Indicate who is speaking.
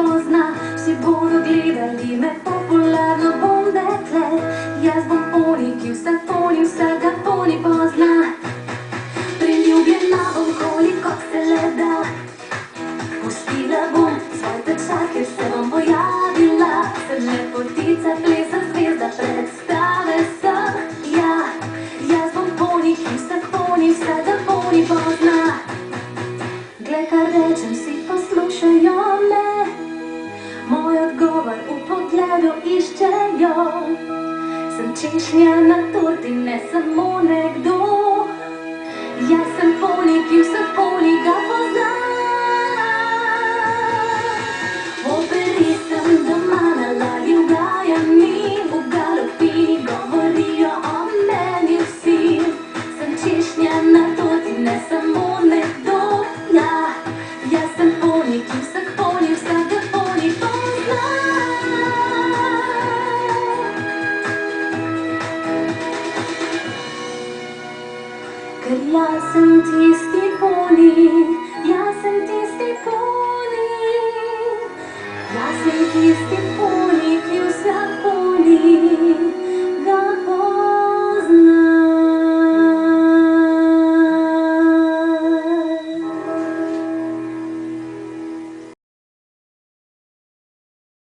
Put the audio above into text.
Speaker 1: pozna, vsi bodo gledali me, popularno bom dekle. Jaz bom poni, ki vse poni, vsega poni pozna. Priljubljena bom, koliko se le da. Pustila bom svoj tečaj, ker se bom pojavila. Sem lepotica, plesa zvezda, predstave sem. Ja, jaz bom poni, ki vse poni, vsega poni pozna. Glej, kar rečem, vsi poslušajo me. Moj odgovor v pogledu iščejo. Sem češnja na torti, ne samo nekdo. Jaz sem poni, ki vse poni ga pozna. V operi sem doma, na ladji v Gajani, v Galopini govorijo o meni vsi. Sem češnja na torti, ne samo nekdo. Ja, jaz sem poni, ki vseh poni, vsega poni pozna. Ker jaz sem tisti poni, jaz sem tisti poni. Jaz sem tisti poni, ki vseh poni.